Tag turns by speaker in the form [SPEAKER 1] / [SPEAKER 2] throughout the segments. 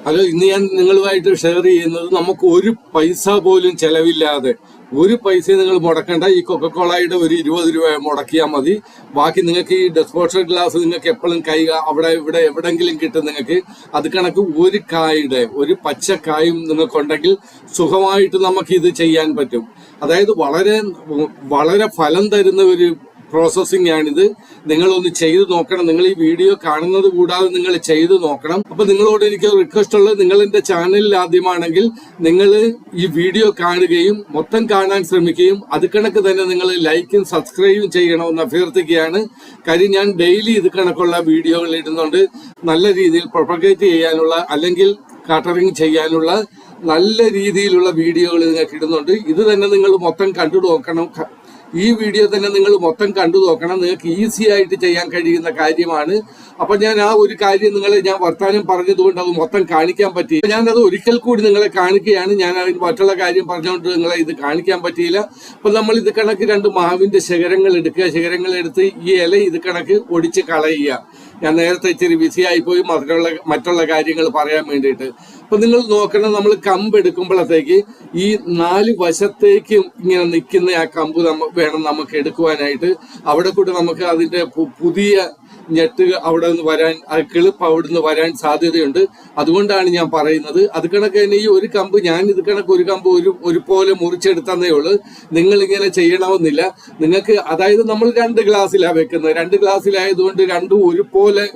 [SPEAKER 1] Hello, ഇന്ന് ഞാൻ നിങ്ങളുമായിട്ട് ഷെയർ ചെയ്യുന്നത് നമുക്ക് ഒരു പൈസ പോലും ചെലവില്ലാതെ ഒരു പൈസ നിങ്ങൾ മുടക്കേണ്ട. ഈ കൊക്കക്കോളയുടെ ഒരു 20 രൂപ മുടക്കിയാൽ മതി. ബാക്കി നിങ്ങൾക്ക് ഈ ഡിസ്പോസൽ ഗ്ലാസ് നിങ്ങൾക്ക് എപ്പോഴും അവിടെ ഇവിടെ എവിടെങ്കിലും കിട്ടും നിങ്ങൾക്ക്. അത് കണക്ക് ഒരു കായുടെ ഒരു പച്ചക്കായും നിങ്ങൾക്കുണ്ടെങ്കിൽ സുഖമായിട്ട് നമുക്ക് ഇത് ചെയ്യാൻ പറ്റും. അതായത് വളരെ വളരെ ഫലം തരുന്ന ഒരു പ്രോസസ്സിംഗ് ആണിത്. നിങ്ങളൊന്ന് ചെയ്തു നോക്കണം. നിങ്ങൾ ഈ വീഡിയോ കാണുന്നത് കൂടാതെ നിങ്ങൾ ചെയ്തു നോക്കണം. അപ്പൊ നിങ്ങളോട് എനിക്ക് റിക്വസ്റ്റ് ഉള്ളത്, നിങ്ങൾ എന്റെ ചാനലിൽ ആദ്യമാണെങ്കിൽ നിങ്ങൾ ഈ വീഡിയോ കാണുകയും മൊത്തം കാണാൻ ശ്രമിക്കുകയും അത് കണക്ക് തന്നെ നിങ്ങൾ ലൈക്കും സബ്സ്ക്രൈബും ചെയ്യണമെന്ന് അഭ്യർത്ഥിക്കുകയാണ്. കാര്യം ഞാൻ ഡെയിലി ഇത് കണക്കുള്ള വീഡിയോകൾ ഇടുന്നുണ്ട്. നല്ല രീതിയിൽ പ്രൊപ്പഗേറ്റ് ചെയ്യാനുള്ള അല്ലെങ്കിൽ കാറ്ററിംഗ് ചെയ്യാനുള്ള നല്ല രീതിയിലുള്ള വീഡിയോകൾ നിങ്ങൾക്ക് ഇടുന്നുണ്ട്. ഇത് തന്നെ നിങ്ങൾ മൊത്തം കണ്ടു നോക്കണം. ഈ വീഡിയോ തന്നെ നിങ്ങൾ മൊത്തം കണ്ടു നോക്കണം. നിങ്ങൾക്ക് ഈസി ആയിട്ട് ചെയ്യാൻ കഴിയുന്ന കാര്യമാണ്. അപ്പൊ ഞാൻ ആ ഒരു കാര്യം ഞാൻ വർത്താനം പറഞ്ഞതുകൊണ്ട് അത് മൊത്തം കാണിക്കാൻ പറ്റി. ഞാനത് ഒരിക്കൽ കൂടി നിങ്ങളെ കാണിക്കുകയാണ്. ഞാൻ അതിന് മറ്റുള്ള കാര്യം പറഞ്ഞുകൊണ്ട് നിങ്ങളെ ഇത് കാണിക്കാൻ പറ്റിയില്ല. അപ്പൊ നമ്മൾ ഇത് കണക്ക് 2 മാവിന്റെ ശിഖരങ്ങൾ എടുക്കുക. ശിഖരങ്ങൾ എടുത്ത് ഈ ഇല ഇത് കണക്ക് ഒടിച്ച് കളയുക. ഞാൻ നേരത്തെ ഇച്ചിരി ബിസിയായി പോയി മറ്റുള്ള കാര്യങ്ങൾ പറയാൻ വേണ്ടിയിട്ട്. അപ്പൊ നിങ്ങൾ നോക്കണം, നമ്മൾ കമ്പ് എടുക്കുമ്പോഴത്തേക്ക് ഈ 4 വശത്തേക്കും ഇങ്ങനെ നിൽക്കുന്ന ആ കമ്പ് വേണം നമുക്ക് എടുക്കുവാനായിട്ട്. അവിടെ കൂടെ നമുക്ക് അതിന്റെ പുതിയ ഞെട്ട് അവിടെ നിന്ന് വരാൻ, കിളിപ്പ് അവിടെ നിന്ന് വരാൻ സാധ്യതയുണ്ട്. അതുകൊണ്ടാണ് ഞാൻ പറയുന്നത്. അത് കണക്ക് തന്നെ ഈ ഒരു കമ്പ് ഞാൻ ഇത് കണക്ക് ഒരു കമ്പ് ഒരുപോലെ മുറിച്ചെടുത്തന്നേ ഉള്ളൂ. നിങ്ങൾ ഇങ്ങനെ ചെയ്യണമെന്നില്ല. നിങ്ങൾക്ക് അതായത് നമ്മൾ 2 ഗ്ലാസ്സിലാണ് വെക്കുന്നത്. 2 ഗ്ലാസ്സിലായതുകൊണ്ട് രണ്ടും ഒരുപോലെ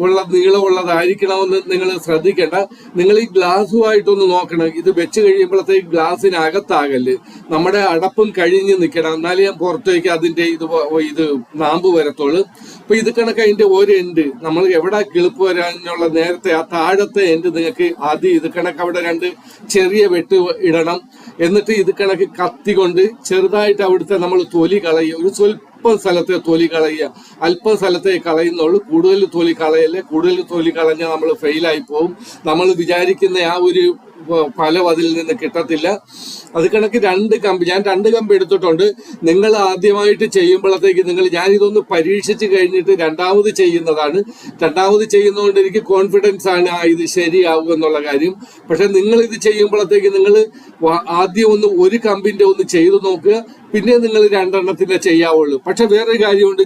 [SPEAKER 1] ഉള്ള നീളമുള്ളതായിരിക്കണമെന്ന് നിങ്ങൾ ശ്രദ്ധിക്കേണ്ട. നിങ്ങൾ ഈ ഗ്ലാസ്സുമായിട്ടൊന്ന് നോക്കണം. ഇത് വെച്ച് കഴിയുമ്പോഴത്തേക്ക് ഗ്ലാസ്സിനകത്താകല് നമ്മുടെ അടപ്പും കഴിഞ്ഞ് നിൽക്കണം. എന്നാലേ ഞാൻ പുറത്തേക്ക് അതിന്റെ ഇത് നാമ്പ് വരത്തുള്ളൂ. അപ്പൊ ഇത് കണക്ക് അതിന്റെ ഒരു എൻഡ് നമ്മൾ എവിടെ കിളിപ്പ് വരാനുള്ള നേരത്തെ ആ താഴത്തെ എൻഡ് നിങ്ങൾക്ക് ആദ്യം ഇത് കണക്ക് അവിടെ 2 ചെറിയ വെട്ട് ഇടണം. എന്നിട്ട് ഇത് കണക്ക് കത്തി കൊണ്ട് ചെറുതായിട്ട് അവിടുത്തെ നമ്മൾ തൊലി കളയുക. ഒരു സ്വല്പം സ്ഥലത്തെ തൊലി കളയുക. അല്പം സ്ഥലത്തെ കളയുന്നുള്ളൂ. കൂടുതൽ തൊലി കളയല്ലേ. കൂടുതൽ തൊലി കളഞ്ഞാൽ നമ്മൾ ഫെയിലായി പോകും. നമ്മൾ വിചാരിക്കുന്ന ആ ഒരു ഫലം അതിൽ നിന്ന് കിട്ടത്തില്ല. അത് കണക്ക് 2 കമ്പ് ഞാൻ 2 കമ്പ് എടുത്തിട്ടുണ്ട്. നിങ്ങൾ ആദ്യമായിട്ട് ചെയ്യുമ്പോഴത്തേക്ക് ഞാനിതൊന്ന് പരീക്ഷിച്ച് കഴിഞ്ഞിട്ട് രണ്ടാമത് ചെയ്യുന്നതാണ്. രണ്ടാമത് ചെയ്യുന്നതുകൊണ്ട് എനിക്ക് കോൺഫിഡൻസ് ആണ് ഇത് ശരിയാവും എന്നുള്ള കാര്യം. പക്ഷെ നിങ്ങൾ ഇത് ചെയ്യുമ്പോഴത്തേക്ക് നിങ്ങൾ ആദ്യം ഒരു കമ്പിന്റെ ഒന്ന് ചെയ്തു നോക്കുക. പിന്നെ നിങ്ങൾ 2 എണ്ണത്തിന്റെ ചെയ്യാവുള്ളൂ. പക്ഷെ വേറൊരു കാര്യമുണ്ട്.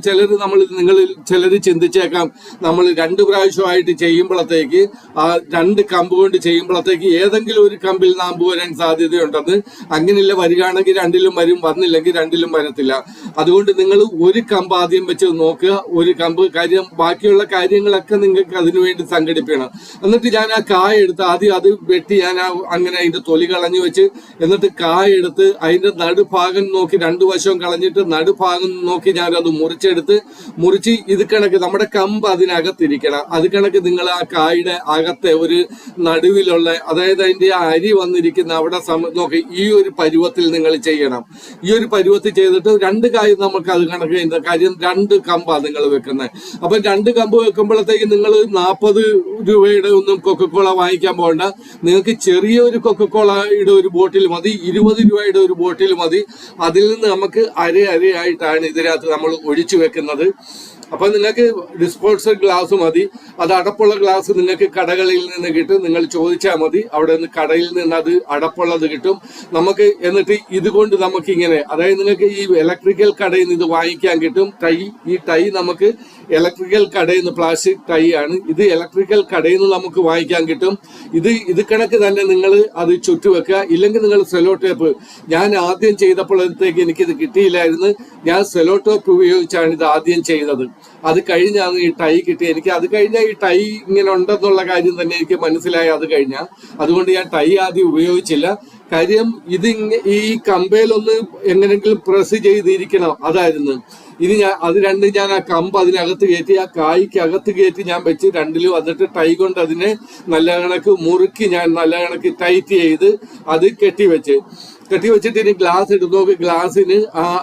[SPEAKER 1] ചിലർ ചിന്തിച്ചേക്കാം, നമ്മൾ 2 പ്രാവശ്യമായിട്ട് ചെയ്യുമ്പോഴത്തേക്ക് ആ 2 കമ്പ് കൊണ്ട് ചെയ്യുമ്പോഴത്തേക്ക് ഏതെങ്കിലും ഒരു കമ്പിൽ നാമ്പ് വരാൻ സാധ്യതയുണ്ടെന്ന്. അങ്ങനെയല്ല, വരികയാണെങ്കിൽ 2ലും വരും, വന്നില്ലെങ്കിൽ 2ലും വരത്തില്ല. അതുകൊണ്ട് നിങ്ങൾ ഒരു കമ്പ് ആദ്യം വെച്ച് നോക്കുക. ഒരു കമ്പ് കാര്യം ബാക്കിയുള്ള കാര്യങ്ങളൊക്കെ നിങ്ങൾക്ക് അതിനുവേണ്ടി സംഘടിപ്പിക്കണം. എന്നിട്ട് ഞാൻ ആ കായ എടുത്ത് ആദ്യം അത് വെട്ടി ഞാൻ അങ്ങനെ അതിന്റെ തൊലി കളഞ്ഞു വെച്ച്, എന്നിട്ട് കായ എടുത്ത് അതിന്റെ നടുഭാഗം നോക്കി 2 വശവും കളഞ്ഞിട്ട് നടുഭാഗം നോക്കി ഞാനത് മുറിച്ച് ഇത് കണക്ക് നമ്മുടെ കമ്പ് അതിനകത്തിരിക്കണം. അത് കണക്ക് നിങ്ങൾ ആ കായുടെ അകത്തെ ഒരു നടുവിലുള്ള, അതായത് അതിന്റെ അരി വന്നിരിക്കുന്ന അവിടെ നോക്കി ഈ ഒരു പരുവത്തിൽ നിങ്ങൾ ചെയ്യണം. ഈ ഒരു പരുവത്തിൽ ചെയ്തിട്ട് 2 കായ് നമുക്ക് അത് കണക്ക് കാര്യം 2 കമ്പാണ് നിങ്ങൾ വെക്കുന്നത്. അപ്പൊ 2 കമ്പ് വെക്കുമ്പോഴത്തേക്ക് നിങ്ങൾ 40 രൂപയുടെ ഒന്നും കൊക്കക്കോള വാങ്ങിക്കാൻ പോകണ്ട. നിങ്ങൾക്ക് ചെറിയൊരു കൊക്കക്കോളയുടെ ഒരു ബോട്ടിൽ മതി, 20 രൂപയുടെ ഒരു ബോട്ടിൽ മതി. അതിൽ നിന്ന് നമുക്ക് അരയായിട്ടാണ് ഇതിനകത്ത് നമ്മൾ ഒഴിച്ചു വെക്കുന്നത്. അപ്പൊ നിങ്ങൾക്ക് ഡിസ്പോസൽ ഗ്ലാസ് മതി. അത് അടപ്പുള്ള ഗ്ലാസ് നിങ്ങൾക്ക് കടകളിൽ നിന്ന് കിട്ടും. നിങ്ങൾ ചോദിച്ചാൽ മതി. അവിടെ നിന്ന് കടയിൽ നിന്ന് അത് അടപ്പുള്ളത് കിട്ടും നമുക്ക്. എന്നിട്ട് ഇതുകൊണ്ട് നമുക്ക് ഇങ്ങനെ, അതായത് നിങ്ങൾക്ക് ഈ ഇലക്ട്രിക്കൽ കടയിൽ നിന്ന് ഇത് വാങ്ങിക്കാൻ കിട്ടും. ഈ ടൈ നമുക്ക് ഇലക്ട്രിക്കൽ കടയിൽ നിന്ന്, പ്ലാസ്റ്റിക് ടൈ ആണ് ഇത്, ഇലക്ട്രിക്കൽ കടയിൽ നിന്ന് നമുക്ക് വാങ്ങിക്കാൻ കിട്ടും. ഇത് കണക്ക് തന്നെ നിങ്ങൾ അത് ചുറ്റുവെക്കുക. ഇല്ലെങ്കിൽ നിങ്ങൾ സെലോ ടേപ്പ്, ഞാൻ ആദ്യം ചെയ്തപ്പോഴത്തേക്ക് എനിക്കിത് കിട്ടിയില്ലായിരുന്നു. ഞാൻ സെലോ ടേപ്പ് ഉപയോഗിച്ചാണ് ഇത് ആദ്യം ചെയ്തത്. അത് കഴിഞ്ഞാണ് ഈ ടൈ കിട്ടി. എനിക്ക് അത് കഴിഞ്ഞാൽ ഈ ടൈ ഇങ്ങനെ ഉണ്ടെന്നുള്ള കാര്യം തന്നെ എനിക്ക് മനസ്സിലായി അത് കഴിഞ്ഞാൽ. അതുകൊണ്ട് ഞാൻ ടൈ ആദ്യം ഉപയോഗിച്ചില്ല. കാര്യം ഈ കമ്പയിലൊന്ന് എങ്ങനെങ്കിലും പ്രസ് ചെയ്തിരിക്കണം, അതായിരുന്നു. ഇനി അത് 2 ഞാൻ ആ കമ്പ് അതിനകത്ത് കയറ്റി, ആ കായ്ക്ക് അകത്ത് കയറ്റി ഞാൻ വെച്ച് 2ലും, എന്നിട്ട് ടൈ കൊണ്ട് അതിനെ നല്ല കണക്ക് മുറുക്കി ഞാൻ നല്ല കണക്ക് ടൈറ്റ് ചെയ്ത് അത് കെട്ടിവെച്ചിട്ട് ഇനി ഗ്ലാസ് എടുത്ത് നോക്കി. ഗ്ലാസ്സിന്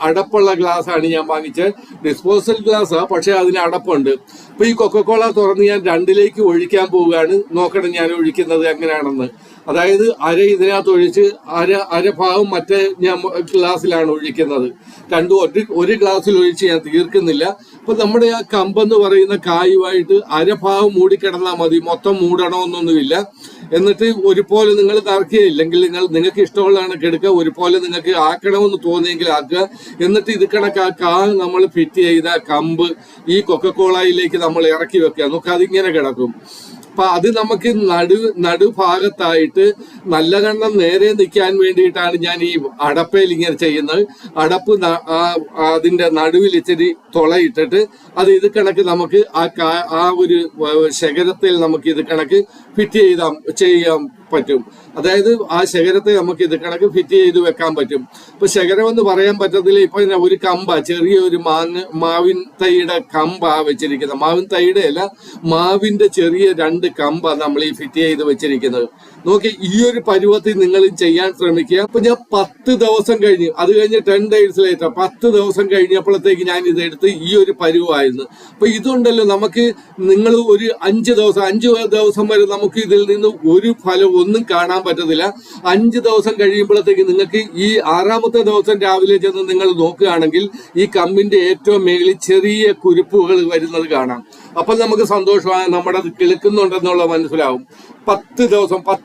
[SPEAKER 1] അടപ്പുള്ള ഗ്ലാസ് ആണ് ഞാൻ വാങ്ങിച്ചത്. ഡിസ്പോസൽ ഗ്ലാസ്സാ, പക്ഷെ അതിന് അടപ്പുണ്ട്. അപ്പൊ ഈ കൊക്കക്കോള തുറന്ന് ഞാൻ 2ലേക്ക് ഒഴിക്കാൻ പോവുകയാണ്. നോക്കണം ഞാൻ ഒഴിക്കുന്നത് എങ്ങനെയാണെന്ന്. അതായത് ഇതിനകത്ത് ഒഴിച്ച് അരഭാഗം മറ്റേ ഞാൻ ഗ്ലാസ്സിലാണ് ഒഴിക്കുന്നത്. ഒരു ഗ്ലാസ്സിൽ ഒഴിച്ച് ഞാൻ തീർക്കുന്നില്ല. അപ്പൊ നമ്മുടെ ആ കമ്പെന്ന് പറയുന്ന കായുമായിട്ട് അരഭാഗം മൂടിക്കിടന്നാൽ മതി, മൊത്തം മൂടണമെന്നൊന്നുമില്ല. എന്നിട്ട് ഒരുപോലെ നിങ്ങൾ നിറയ്ക്കുക. ഇല്ലെങ്കിൽ നിങ്ങൾക്ക് ഇഷ്ടമുള്ള കണക്ക് എടുക്കുക. ഒരുപോലെ നിങ്ങൾക്ക് ആക്കണമെന്ന് തോന്നിയെങ്കിൽ ആക്കുക. എന്നിട്ട് ഇത് കണക്കാ നമ്മൾ ഫിറ്റ് ചെയ്ത കമ്പ് ഈ കൊക്കക്കോളയിലേക്ക് നമ്മൾ ഇറക്കി വെക്കുക. നോക്കുക, അതിങ്ങനെ കിടക്കും. അപ്പൊ അത് നമുക്ക് നടുഭാഗത്തായിട്ട് നല്ല കണ്ണം നേരെ നിൽക്കാൻ വേണ്ടിയിട്ടാണ് ഞാൻ ഈ അടപ്പയിൽ ഇങ്ങനെ ചെയ്യുന്നത്. അടപ്പ് അതിന്റെ നടുവിൽ ഇച്ചിരി തുളയിട്ടിട്ട് അത് ഇത് കണക്ക് നമുക്ക് ആ ഒരു ശകരത്തിൽ നമുക്ക് ഇത് കണക്ക് ഫിറ്റ് ചെയ്യാൻ പറ്റും. അതായത് ആ ശകരത്തെ നമുക്ക് ഇത് കണക്ക് ഫിറ്റ് ചെയ്ത് വെക്കാൻ പറ്റും. ഇപ്പൊ ശകരം എന്ന് പറയാൻ പറ്റത്തില്ല. ഇപ്പൊ ഒരു കമ്പ, ചെറിയൊരു മാവിൻ തൈയുടെ കമ്പാ വെച്ചിരിക്കുന്നത്. മാവിൻ തൈയുടെ അല്ല, മാവിന്റെ ചെറിയ 2 കമ്പ നമ്മൾ ഈ ഫിറ്റ് ചെയ്ത് വെച്ചിരിക്കുന്നത്. നോക്കി, ഈ ഒരു പരുവത്തിൽ നിങ്ങൾ ചെയ്യാൻ ശ്രമിക്കുക. അപ്പൊ ഞാൻ 10 ദിവസം കഴിഞ്ഞ്, അത് കഴിഞ്ഞ് 10 days later 10 ദിവസം കഴിഞ്ഞപ്പോഴത്തേക്ക് ഞാൻ ഇതെടുത്ത് ഈ ഒരു പരുവായിരുന്നു. അപ്പൊ ഇതുണ്ടല്ലോ, നമുക്ക് നിങ്ങൾ ഒരു 5 ദിവസം വരെ നമുക്ക് ഇതിൽ നിന്ന് ഒരു ഫലം ഒന്നും കാണാൻ പറ്റത്തില്ല. 5 ദിവസം കഴിയുമ്പോഴത്തേക്ക് നിങ്ങൾക്ക് ഈ 6ാമത്തെ ദിവസം രാവിലെ ചെന്ന് നിങ്ങൾ നോക്കുകയാണെങ്കിൽ ഈ കമ്പിന്റെ ഏറ്റവും മേളിൽ ചെറിയ കുരുപ്പുകൾ വരുന്നത് കാണാം. അപ്പൊ നമുക്ക് സന്തോഷമാണ്, നമ്മുടെ കിളുക്കുന്നുണ്ടെന്നുള്ള മനസ്സിലാവും. 10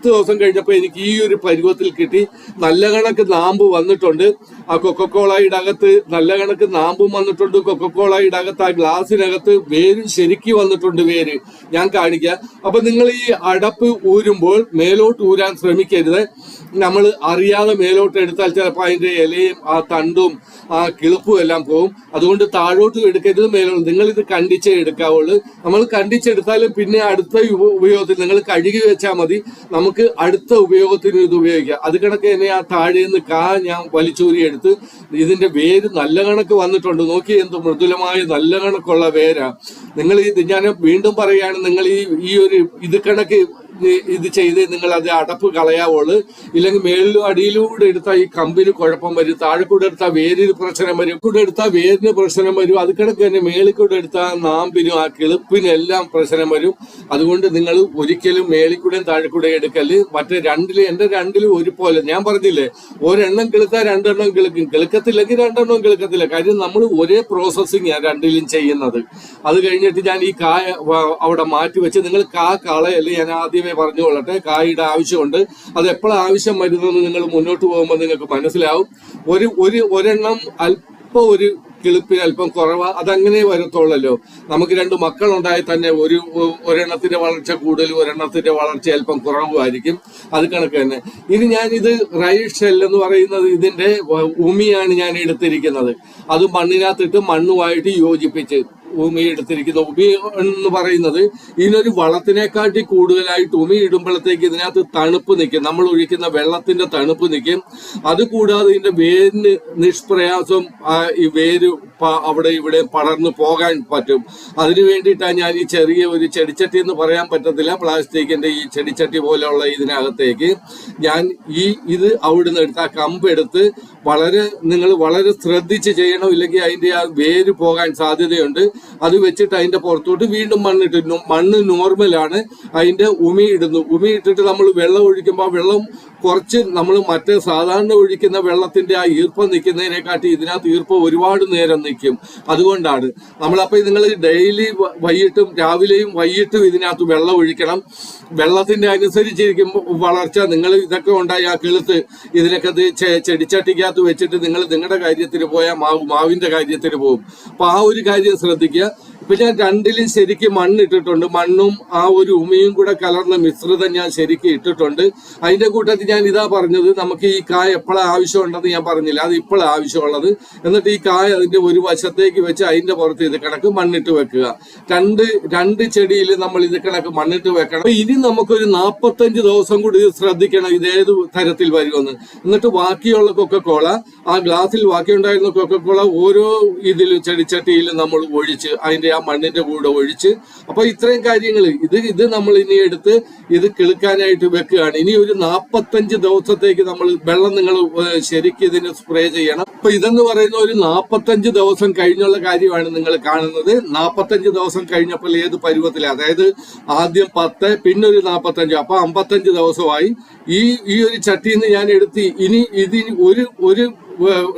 [SPEAKER 1] ദിവസം കഴിഞ്ഞപ്പോൾ എനിക്ക് ഈ ഒരു പരുവത്തിൽ കിട്ടി. നല്ല കണക്ക് നാമ്പ് വന്നിട്ടുണ്ട്. ആ കൊക്കക്കോളയുടെ അകത്ത് നല്ല കണക്ക് നാമ്പും വന്നിട്ടുണ്ട്. കൊക്കക്കോളയുടെ അകത്ത് ആ ഗ്ലാസിനകത്ത് വേരും ശരിക്കും വന്നിട്ടുണ്ട്. വേര് ഞാൻ കാണിക്കാം. അപ്പൊ നിങ്ങൾ ഈ അടപ്പ് ഊരുമ്പോൾ മേലോട്ട് ഊരാൻ ശ്രമിക്കരുത്. നമ്മൾ അറിയാതെ മേലോട്ട് എടുത്താൽ ചിലപ്പോൾ അതിന്റെ ഇലയും ആ തണ്ടും ആ കിളുപ്പും എല്ലാം പോകും. അതുകൊണ്ട് താഴോട്ട് എടുക്കരുത്, മേലോട്ട്. നിങ്ങൾ ഇത് കണ്ടിച്ചേ എടുക്കാവുള്ളൂ. നമ്മൾ കണ്ടിച്ചെടുത്താലും പിന്നെ അടുത്ത ഉപയോഗത്തിൽ നിങ്ങൾ കഴുകി വെച്ചാൽ മതി. നമുക്ക് അടുത്ത ഉപയോഗത്തിന് ഇത് ഉപയോഗിക്കാം. അത് കണക്ക് തന്നെ ആ താഴേന്ന് ഞാൻ വലിച്ചൂരി എടുത്ത് ഇതിന്റെ വേര് നല്ല കണക്ക് വന്നിട്ടുണ്ട്. നോക്കി, എന്ത് മൃദുലമായ നല്ല കണക്കുള്ള വേരാ. നിങ്ങൾ ഞാൻ വീണ്ടും പറയുകയാണ്, നിങ്ങൾ ഈ ഒരു ഇത് കണക്ക് ഇത് ചെയ്ത് നിങ്ങൾ അത് അടപ്പ് കളയാവുള്ളൂ. ഇല്ലെങ്കിൽ മേളിലും അടിയിലൂടെ എടുത്താൽ ഈ കമ്പിന് കുഴപ്പം വരും. താഴെ കൂടെ എടുത്താൽ വേരിന് പ്രശ്നം വരും. കൂടെ എടുത്താൽ വേരിന് പ്രശ്നം വരും. അത് കിടക്ക് തന്നെ മേളിൽ കൂടെ എടുത്താൽ നാമ്പിനും ആ കിളുപ്പിനെല്ലാം പ്രശ്നം വരും. അതുകൊണ്ട് നിങ്ങൾ ഒരിക്കലും മേളിൽ കൂടെയും താഴെ കൂടെ എടുക്കല്. മറ്റേ എന്റെ രണ്ടിലും ഒരുപോലെ. ഞാൻ പറഞ്ഞില്ലേ, ഒരെണ്ണം കിളുത്താൽ 2 എണ്ണം കിളുക്കും. കിളുക്കത്തില്ലെങ്കിൽ 2 എണ്ണം കിളുക്കത്തില്ല. കാര്യം നമ്മൾ ഒരേ പ്രോസസ്സിങ് ആണ് രണ്ടിലും ചെയ്യുന്നത്. അത് കഴിഞ്ഞിട്ട് ഞാൻ ഈ കായ അവിടെ മാറ്റി വെച്ച് നിങ്ങൾ കളയല്ലേ. ഞാൻ ആദ്യമേ പറഞ്ഞുകൊള്ളട്ടെ, കായുടെ ആവശ്യമുണ്ട്. അത് എപ്പോഴാണ് ആവശ്യം വരുന്നതെന്ന് നിങ്ങൾ മുന്നോട്ട് പോകുമ്പോൾ നിങ്ങൾക്ക് മനസ്സിലാവും. ഒരെണ്ണം അല്പം ഒരു കിളിപ്പിന് അല്പം കുറവ്, അതങ്ങനെ വരത്തുള്ളല്ലോ. നമുക്ക് 2 മക്കളുണ്ടായാൽ തന്നെ ഒരെണ്ണത്തിന്റെ വളർച്ച കൂടുതലും ഒരെണ്ണത്തിന്റെ വളർച്ച അല്പം കുറവുമായിരിക്കും. അത് കണക്ക് തന്നെ. ഇനി ഞാനിത് റൈറ്റ് ഷെൽ എന്ന് പറയുന്നത് ഇതിന്റെ ഉമിയാണ് ഞാൻ എടുത്തിരിക്കുന്നത്. അത് മണ്ണിനകത്തിട്ട് മണ്ണുമായിട്ട് യോജിപ്പിച്ച് ഉമി എടുത്തിരിക്കുന്ന ഉമി എന്ന് പറയുന്നത് ഇതിനൊരു വളത്തിനെക്കാട്ടി കൂടുതലായിട്ട് ഉമി ഇടുമ്പോഴത്തേക്ക് ഇതിനകത്ത് തണുപ്പ് നിൽക്കും. നമ്മൾ ഒഴിക്കുന്ന വെള്ളത്തിന്റെ തണുപ്പ് നിൽക്കും. അതുകൂടാതെ ഇതിന്റെ വേരിന് നിഷ്പ്രയാസം ഈ വേര് അവിടെ ഇവിടെ പടർന്നു പോകാൻ പറ്റും. അതിനു വേണ്ടിയിട്ടാണ് ഞാൻ ഈ ചെറിയ ഒരു ചെടിച്ചട്ടി എന്ന് പറയാൻ പറ്റത്തില്ല, പ്ലാസ്റ്റിക്കിന്റെ ഈ ചെടിച്ചട്ടി പോലെയുള്ള ഇതിനകത്തേക്ക് ഞാൻ ഇത് അവിടുന്ന് എടുത്ത് ആ കമ്പെടുത്ത് നിങ്ങൾ വളരെ ശ്രദ്ധിച്ച് ചെയ്യണം. ഇല്ലെങ്കിൽ അതിന്റെ ആ വേര് പോകാൻ സാധ്യതയുണ്ട്. അത് വെച്ചിട്ട് അതിന്റെ പുറത്തോട്ട് വീണ്ടും മണ്ണിട്ട്, മണ്ണ് നോർമലാണ്, അതിന്റെ ഉമി ഇടുന്നു. ഉമി ഇട്ടിട്ട് നമ്മൾ വെള്ളം ഒഴിക്കുമ്പോൾ വെള്ളം കുറച്ച് നമ്മൾ മറ്റേ സാധാരണ ഒഴിക്കുന്ന വെള്ളത്തിന്റെ ആ ഈർപ്പം നിൽക്കുന്നതിനെക്കാട്ടി ഇതിനകത്ത് ഈർപ്പം ഒരുപാട് നേരം നിൽക്കും. അതുകൊണ്ടാണ് നമ്മളപ്പോൾ നിങ്ങൾ ഡെയിലി രാവിലെയും വൈകിട്ടും ഇതിനകത്ത് വെള്ളം ഒഴിക്കണം. വെള്ളത്തിന്റെ അനുസരിച്ചിരിക്കുമ്പോൾ വളർച്ച. നിങ്ങൾ ഇതൊക്കെ ഉണ്ടായി ആ കിളുത്ത് ഇതിനൊക്കെ ചെടിച്ചട്ടിക്കകത്ത് വെച്ചിട്ട് നിങ്ങൾ നിങ്ങളുടെ കാര്യത്തിന് പോയാൽ മാവിന്റെ കാര്യത്തിന് പോകും. അപ്പൊ ആ ഒരു കാര്യം ശ്രദ്ധിക്കുക. ഇപ്പൊ ഞാൻ രണ്ടിലും ശരിക്കും മണ്ണിട്ടിട്ടുണ്ട്. മണ്ണും ആ ഒരു ഉമിയും കൂടെ കലർന്ന മിശ്രിതം ഞാൻ ശരിക്കും ഇട്ടിട്ടുണ്ട്. അതിന്റെ കൂട്ടത്തിൽ ഞാൻ ഇതാ പറഞ്ഞത്, നമുക്ക് ഈ കായ എപ്പോഴാണ് ആവശ്യമുണ്ടെന്ന് ഞാൻ പറഞ്ഞില്ല, അത് ഇപ്പോഴാണ് ആവശ്യമുള്ളത്. എന്നിട്ട് ഈ കായ അതിന്റെ ഒരു വശത്തേക്ക് വെച്ച് അതിന്റെ പുറത്ത് ഇത് കണക്ക് മണ്ണിട്ട് വെക്കുക. രണ്ട് ചെടിയിൽ നമ്മൾ ഇത് കണക്ക് മണ്ണിട്ട് വെക്കണം. ഇനി നമുക്കൊരു 45 ദിവസം കൂടി ഇത് ശ്രദ്ധിക്കണം, ഇതേത് തരത്തിൽ വരുമെന്ന്. എന്നിട്ട് ബാക്കിയുള്ള കൊക്കക്കോള, ആ ഗ്ലാസ്സിൽ ബാക്കിയുണ്ടായിരുന്ന കൊക്കക്കോള ഓരോ ഇതിലും ചെടിച്ചട്ടിയിലും നമ്മൾ ഒഴിച്ച് അതിന്റെ ആ മണ്ണിന്റെ കൂടെ ഒഴിച്ച്, അപ്പൊ ഇത്രയും കാര്യങ്ങൾ ഇത് നമ്മൾ ഇനി എടുത്ത് ഇത് കിളുക്കാനായിട്ട് വെക്കുകയാണ്. ഇനി ഒരു 45 ദിവസത്തേക്ക് നമ്മൾ വെള്ളം നിങ്ങൾ ശരിക്കും ഇതിന് സ്പ്രേ ചെയ്യണം. അപ്പൊ ഇതെന്ന് പറയുന്ന ഒരു 45 ദിവസം കഴിഞ്ഞുള്ള കാര്യമാണ് നിങ്ങൾ കാണുന്നത്. 45 ദിവസം കഴിഞ്ഞപ്പോൾ ഏത് പരുവത്തില, അതായത് ആദ്യം 10 പിന്നെ ഒരു 45, അപ്പൊ 55 ദിവസമായി. ഈ ഒരു ചട്ടിയിൽ നിന്ന് ഞാൻ എടുത്ത് ഇനി ഇതിന്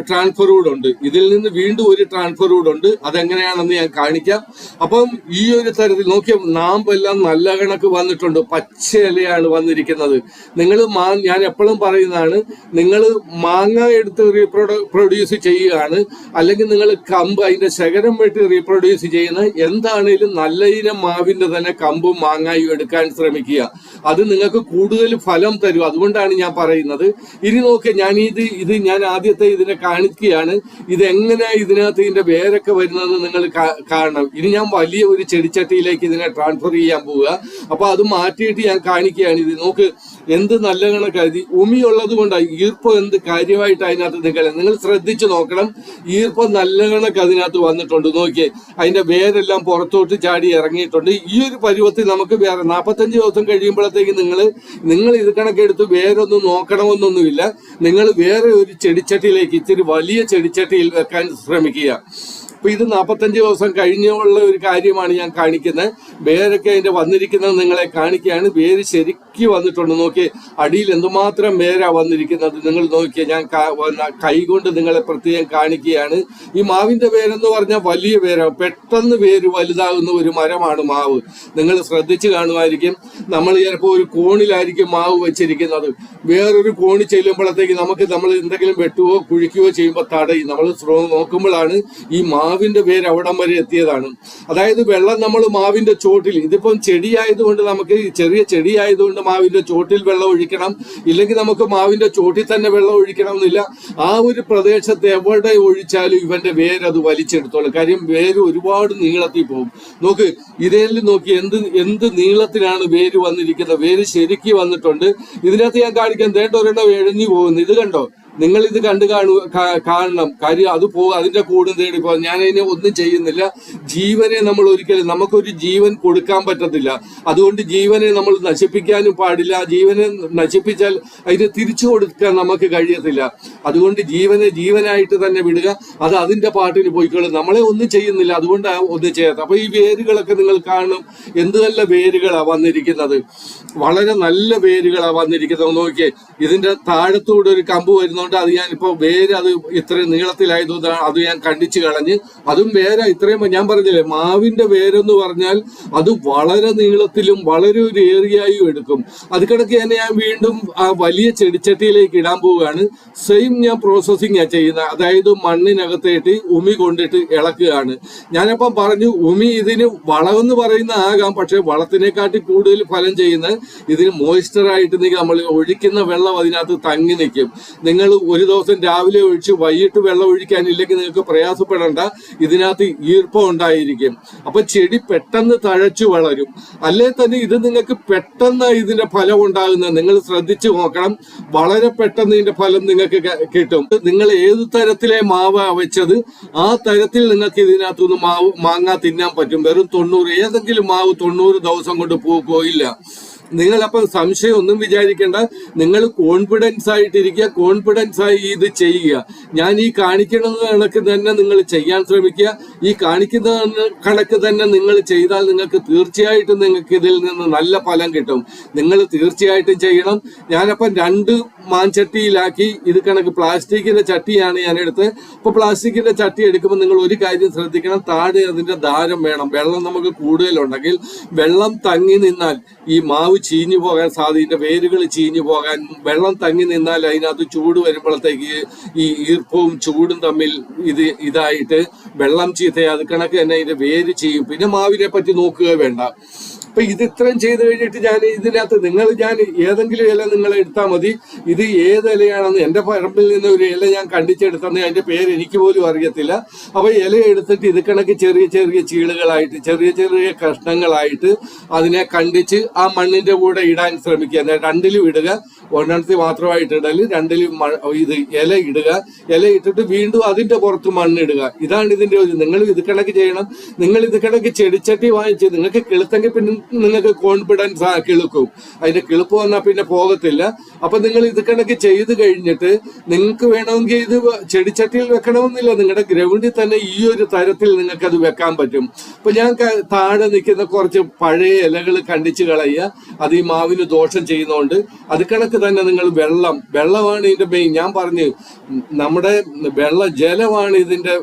[SPEAKER 1] ട്രാൻസ്ഫർ റൂഡ് ഉണ്ട്, ഇതിൽ നിന്ന് വീണ്ടും ഒരു ട്രാൻസ്ഫർ റൂഡ് ഉണ്ട്. അതെങ്ങനെയാണെന്ന് ഞാൻ കാണിക്കാം. അപ്പം ഈ ഒരു തരത്തിൽ നോക്കിയ നാമ്പെല്ലാം നല്ല കണക്ക് വന്നിട്ടുണ്ട്, പച്ച ഇലയാണ് വന്നിരിക്കുന്നത്. നിങ്ങൾ ഞാൻ എപ്പോഴും പറയുന്നതാണ്, നിങ്ങൾ മാങ്ങ എടുത്ത് റീപ്രൊഡ്യൂസ് ചെയ്യുകയാണ്, അല്ലെങ്കിൽ നിങ്ങൾ കമ്പ് അതിന്റെ ശകരം വെട്ടി റീപ്രൊഡ്യൂസ് ചെയ്യുന്ന എന്താണേലും നല്ല ഇനം മാവിന്റെ തന്നെ കമ്പും മാങ്ങായും എടുക്കാൻ ശ്രമിക്കുക. അത് നിങ്ങൾക്ക് കൂടുതൽ ഫലം തരും. അതുകൊണ്ടാണ് ഞാൻ പറയുന്നത്. ഇനി നോക്കിയ ഞാൻ ആദ്യത്തെ ഇതിനെ കാണിക്കുകയാണ്. ഇതെങ്ങനെ ഇതിനകത്ത് ഇതിന്റെ വേരൊക്കെ വരുന്നതെന്ന് നിങ്ങൾ കാണണം. ഇനി ഞാൻ വലിയ ഒരു ചെടിച്ചട്ടിയിലേക്ക് ഇതിനെ ട്രാൻസ്ഫർ ചെയ്യാൻ പോവുക. അപ്പൊ അത് മാറ്റിയിട്ട് ഞാൻ കാണിക്കുകയാണ്. ഇത് നോക്ക്, എന്ത് നല്ല കണക്കായി ഉമിയുള്ളത് കൊണ്ടാണ്. ഈർപ്പം എന്ത് കാര്യമായിട്ട് അതിനകത്ത് നിങ്ങൾ ശ്രദ്ധിച്ചു നോക്കണം. ഈർപ്പം നല്ല കണക്ക് അതിനകത്ത് വന്നിട്ടുണ്ട്. നോക്കിയേ, അതിന്റെ വേരെല്ലാം പുറത്തോട്ട് ചാടി ഇറങ്ങിയിട്ടുണ്ട്. ഈ ഒരു പരുവത്തിൽ നമുക്ക് വേറെ 45 ദിവസം കഴിയുമ്പോഴത്തേക്ക് നിങ്ങൾ ഇത് കണക്കെടുത്ത് വേരൊന്നും നോക്കണമെന്നൊന്നുമില്ല. നിങ്ങൾ വേറെ ഒരു ചെടിച്ചട്ടിയിലേക്ക്, ഇത്തിരി വലിയ ചെടിച്ചട്ടിയിൽ വെക്കാൻ ശ്രമിക്കുക. അപ്പൊ ഇത് 45 ദിവസം കഴിഞ്ഞുള്ള ഒരു കാര്യമാണ് ഞാൻ കാണിക്കുന്നത്. വേരൊക്കെ അതിന്റെ വന്നിരിക്കുന്നത് നിങ്ങളെ കാണിക്കുകയാണ്. വേര് ശരിക്കും വന്നിട്ടുണ്ട്. നോക്കി, അടിയിൽ എന്തുമാത്രം വേരാ വന്നിരിക്കുന്നത് നിങ്ങൾ നോക്കിയ. ഞാൻ കൈകൊണ്ട് നിങ്ങളെ പ്രത്യേകം കാണിക്കുകയാണ്. ഈ മാവിന്റെ വേരെന്ന് പറഞ്ഞാൽ വലിയ വേരാണ്, പെട്ടെന്ന് വേര് വലുതാകുന്ന ഒരു മരമാണ് മാവ്. നിങ്ങൾ ശ്രദ്ധിച്ചു കാണുമായിരിക്കും. നമ്മൾ ചിലപ്പോൾ ഒരു കോണിലായിരിക്കും മാവ് വെച്ചിരിക്കുന്നത്. വേറൊരു കോണി ചെല്ലുമ്പോഴത്തേക്ക് നമ്മൾ എന്തെങ്കിലും വെട്ടുകയോ കുഴിക്കുകയോ ചെയ്യുമ്പോൾ തടയും. നമ്മൾ നോക്കുമ്പോഴാണ് ഈ മാവിന്റെ വേര് അവിടം വരെ എത്തിയതാണ്. അതായത് വെള്ളം നമ്മൾ മാവിന്റെ ചോട്ടിൽ, ഇതിപ്പം ചെടിയായതുകൊണ്ട് നമുക്ക് ചെറിയ ചെടിയായതുകൊണ്ട് മാവിന്റെ ചോട്ടിൽ വെള്ളം ഒഴിക്കണം, ഇല്ലെങ്കിൽ നമുക്ക് മാവിന്റെ ചോട്ടിൽ തന്നെ വെള്ളം ഒഴിക്കണം എന്നില്ല. ആ ഒരു പ്രദേശത്ത് എവിടെ ഒഴിച്ചാലും ഇവന്റെ വേര് അത് വലിച്ചെടുത്തോളും. കാര്യം വേര് ഒരുപാട് നീളത്തിൽ പോകും. നോക്ക്, ഇതേലും നോക്കി എന്ത് നീളത്തിലാണ് വേര് വന്നിരിക്കുന്നത്. വേര് ശരിക്ക് വന്നിട്ടുണ്ട്. ഇതിനകത്ത് ഞാൻ കാണിക്കാൻ ഒരെണ്ണം എഴഞ്ഞു പോകുന്നു. ഇത് കണ്ടോ? നിങ്ങൾ ഇത് കാണണം. കാര്യം അത് അതിന്റെ കൂടും തേടി പോകും. ഞാൻ അതിനെ ഒന്നും ചെയ്യുന്നില്ല. ജീവനെ നമ്മൾ ഒരിക്കലും, നമുക്കൊരു ജീവൻ കൊടുക്കാൻ പറ്റത്തില്ല. അതുകൊണ്ട് ജീവനെ നമ്മൾ നശിപ്പിക്കാനും പാടില്ല. ജീവനെ നശിപ്പിച്ചാൽ അതിന് തിരിച്ചു കൊടുക്കാൻ നമുക്ക് കഴിയത്തില്ല. അതുകൊണ്ട് ജീവനായിട്ട് തന്നെ വിടുക. അത് അതിന്റെ പാട്ടിന് പോയിക്കോളും. നമ്മളെ ഒന്നും ചെയ്യുന്നില്ല, അതുകൊണ്ടാണ് ഒന്നും ചെയ്യാത്ത. അപ്പൊ ഈ വേരുകളൊക്കെ നിങ്ങൾ കാണും, എന്ത് നല്ല വേരുകളാ വന്നിരിക്കുന്നത്. വളരെ നല്ല വേരുകളാ വന്നിരിക്കുന്നത്. നോക്കിയേ, ഇതിന്റെ താഴത്തൂടെ ഒരു കമ്പ് വരുന്നു. അത് ഞാനിപ്പോ വേര് അത് ഇത്രയും നീളത്തിലായതുകൊണ്ട് അത് ഞാൻ കണ്ടിച്ചു കളഞ്ഞ്. അതും വേര ഇത്രയും, ഞാൻ പറഞ്ഞില്ലേ, മാവിന്റെ വേരെന്ന് പറഞ്ഞാൽ അത് വളരെ നീളത്തിലും വളരെ ഒരു ഏറിയായും എടുക്കും. അത് കിടക്ക് തന്നെ ഞാൻ വീണ്ടും ആ വലിയ ചെടിച്ചട്ടിയിലേക്ക് ഇടാൻ പോവുകയാണ്. സെയിം ഞാൻ പ്രോസസ്സിങ് ചെയ്യുന്നത്. അതായത് മണ്ണിനകത്തേട്ട് ഉമി കൊണ്ടിട്ട് ഇളക്കുകയാണ്. ഞാനപ്പം പറഞ്ഞു, ഉമി ഇതിന് വളമെന്ന് പറയുന്ന ആകാം, പക്ഷെ വളത്തിനെക്കാട്ടി കൂടുതൽ ഫലം ചെയ്യുന്ന ഇതിന് മോയ്സ്ചറായിട്ട് നമ്മൾ ഒഴിക്കുന്ന വെള്ളം അതിനകത്ത് തങ്ങി നിൽക്കും. നിങ്ങൾ ഒരു ദിവസം രാവിലെ ഒഴിച്ച് വൈകിട്ട് വെള്ളം ഒഴിക്കാനില്ലെങ്കിൽ നിങ്ങൾക്ക് പ്രയാസപ്പെടേണ്ട. ഇതിനകത്ത് ഈർപ്പം ഉണ്ടായിരിക്കും. അപ്പൊ ചെടി പെട്ടെന്ന് തഴച്ചു വളരും. അല്ലേ തന്നെ ഇത് നിങ്ങൾക്ക് പെട്ടെന്ന് ഇതിന്റെ ഫലം ഉണ്ടാകുന്നത് നിങ്ങൾ ശ്രദ്ധിച്ചു നോക്കണം. വളരെ പെട്ടെന്ന് ഇതിന്റെ ഫലം നിങ്ങൾക്ക് കിട്ടും. നിങ്ങൾ ഏത് തരത്തിലെ മാവ് വെച്ചത് ആ തരത്തിൽ നിങ്ങൾക്ക് ഇതിനകത്തുനിന്ന് മാങ്ങ തിന്നാൻ പറ്റും. വെറും 90, ഏതെങ്കിലും മാവ് 90 ദിവസം കൊണ്ട് പൂക്കോ ഇല്ല. നിങ്ങളപ്പം സംശയം ഒന്നും വിചാരിക്കേണ്ട. നിങ്ങൾ കോൺഫിഡൻസ് ആയിട്ടിരിക്കുക, കോൺഫിഡൻസ് ആയി ഇത് ചെയ്യുക. ഞാൻ ഈ കാണിക്കുന്നത് കണക്ക് തന്നെ നിങ്ങൾ ചെയ്യാൻ ശ്രമിക്കുക. ഈ കാണിക്കുന്ന കണക്ക് തന്നെ നിങ്ങൾ ചെയ്താൽ നിങ്ങൾക്ക് തീർച്ചയായിട്ടും നിങ്ങൾക്ക് ഇതിൽ നിന്ന് നല്ല ഫലം കിട്ടും. നിങ്ങൾ തീർച്ചയായിട്ടും ചെയ്യണം. ഞാനപ്പം 2 മാൻചട്ടിയിലാക്കി. ഇത് കണക്ക് പ്ലാസ്റ്റിക്കിന്റെ ചട്ടിയാണ് ഞാൻ എടുത്തത്. അപ്പൊ പ്ലാസ്റ്റിക്കിന്റെ ചട്ടി എടുക്കുമ്പോൾ നിങ്ങൾ ഒരു കാര്യം ശ്രദ്ധിക്കണം, താഴെ അതിന്റെ ധാരം വേണം. വെള്ളം നമുക്ക് കൂടുതലുണ്ടെങ്കിൽ വെള്ളം തങ്ങി നിന്നാൽ ഈ മാവ് ചീഞ്ഞു പോകാൻ സാധ്യത, വേരുകൾ ചീഞ്ഞു പോകാൻ. വെള്ളം തങ്ങി നിന്നാൽ അതിനകത്ത് ചൂട് വരുമ്പോഴത്തേക്ക് ഈ ഈർപ്പവും ചൂടും തമ്മിൽ ഇതായിട്ട് വെള്ളം ചീത്തയാ. അത് കണക്ക് തന്നെ ഇതിന്റെ വേര് ചെയ്യും. പിന്നെ മാവിനെ പറ്റി നോക്കുക വേണ്ട. അപ്പൊ ഇത് ഇത്രയും ചെയ്ത് കഴിഞ്ഞിട്ട് ഞാൻ ഇതിനകത്ത് ഞാൻ ഏതെങ്കിലും ഇല നിങ്ങൾ എടുത്താൽ മതി. ഇത് ഏത് ഇലയാണെന്ന്, എന്റെ പറമ്പിൽ നിന്ന് ഒരു ഇല ഞാൻ കണ്ടിച്ചെടുത്തെന്ന് അതിന്റെ പേര് എനിക്ക് പോലും അറിയത്തില്ല. അപ്പൊ ഇല എടുത്തിട്ട് ഇത് കണക്ക് ചെറിയ ചെറിയ ചീളുകളായിട്ട്, ചെറിയ ചെറിയ കഷ്ണങ്ങളായിട്ട് അതിനെ കണ്ടിച്ച് ആ മണ്ണിന്റെ കൂടെ ഇടാൻ ശ്രമിക്കുക. 2ലും ഇടുക. 1 മാത്രമായിട്ട് ഇടല്, 2ലും ഇത് ഇല ഇടുക. ഇല ഇട്ടിട്ട് വീണ്ടും അതിന്റെ പുറത്ത് മണ്ണിടുക. ഇതാണ് ഇതിന്റെ ഒരു. നിങ്ങൾ ഇത് കണക്ക് ചെയ്യണം. നിങ്ങൾ ഇത് കണക്ക് ചെടിച്ചട്ടി വാങ്ങിച്ച് നിങ്ങൾക്ക് കിളുത്തെങ്കിൽ പിന്നെ നിങ്ങൾക്ക് കോൺഫിഡൻസ് കിളുക്കും. അതിന്റെ കിളുപ്പ് വന്നാൽ പിന്നെ പോകത്തില്ല. അപ്പൊ നിങ്ങൾ ഇത് കണക്ക് ചെയ്ത് കഴിഞ്ഞിട്ട് നിങ്ങൾക്ക് വേണമെങ്കിൽ ഇത് ചെടിച്ചട്ടിയിൽ വെക്കണമെന്നില്ല. നിങ്ങളുടെ ഗ്രൗണ്ടിൽ തന്നെ ഈ ഒരു തരത്തിൽ നിങ്ങൾക്ക് അത് വെക്കാൻ പറ്റും. അപ്പൊ ഞാൻ താഴെ നിൽക്കുന്ന കുറച്ച് പഴയ ഇലകൾ കണ്ടിച്ചു കളയുക. അത് ഈ മാവിന് ദോഷം ചെയ്യുന്നതുകൊണ്ട് അത് കണക്ക് നിങ്ങൾക്ക് തന്നെ നിങ്ങൾ വെള്ളമാണ് ഇതിന്റെ മെയിൻ. ഞാൻ പറഞ്ഞു നമ്മുടെ ജലമാണ് ഇതിന്റെ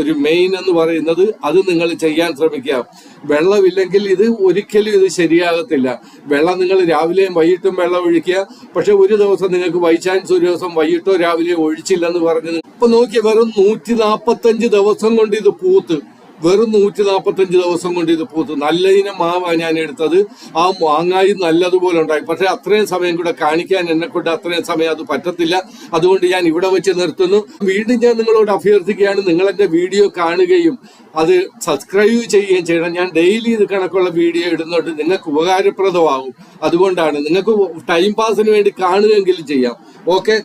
[SPEAKER 1] ഒരു മെയിൻ എന്ന് പറയുന്നത്. അത് നിങ്ങൾ ചെയ്യാൻ ശ്രമിക്കുക. വെള്ളമില്ലെങ്കിൽ ഇത് ഒരിക്കലും ഇത് ശരിയാകത്തില്ല. വെള്ളം നിങ്ങൾ രാവിലെയും വൈകിട്ടും വെള്ളം ഒഴിക്കുക. പക്ഷെ ഒരു ദിവസം നിങ്ങൾക്ക് ബൈ ചാൻസ് ഒരു ദിവസം വൈകിട്ടോ രാവിലെയോ ഒഴിച്ചില്ലെന്ന് പറഞ്ഞത് ഇപ്പൊ നോക്കിയ വെറും 145 ദിവസം കൊണ്ട് ഇത് പൂത്ത്. വെറും 145 ദിവസം കൊണ്ട് ഇത് പൂത്തു. നല്ല ഇനം മാവാണ് ഞാൻ എടുത്തത്. ആ മാങ്ങായി നല്ലതുപോലെ ഉണ്ടായി. പക്ഷെ അത്രയും സമയം കൂടെ കാണിക്കാൻ എന്നെ കൊണ്ട് അത്രയും സമയം അത് പറ്റത്തില്ല. അതുകൊണ്ട് ഞാൻ ഇവിടെ വെച്ച് നിർത്തുന്നു. വീണ്ടും ഞാൻ നിങ്ങളോട് അഭ്യർത്ഥിക്കുകയാണ്, നിങ്ങൾ എന്റെ വീഡിയോ കാണുകയും അത് സബ്സ്ക്രൈബ് ചെയ്യുകയും ചെയ്യണം. ഞാൻ ഡെയിലി ഇത് കണക്കുള്ള വീഡിയോ ഇടുന്നുണ്ട്. നിങ്ങൾക്ക് ഉപകാരപ്രദമാകും. അതുകൊണ്ടാണ് നിങ്ങൾക്ക് ടൈം പാസിന് വേണ്ടി കാണുകയെങ്കിലും ചെയ്യാം. ഓക്കെ.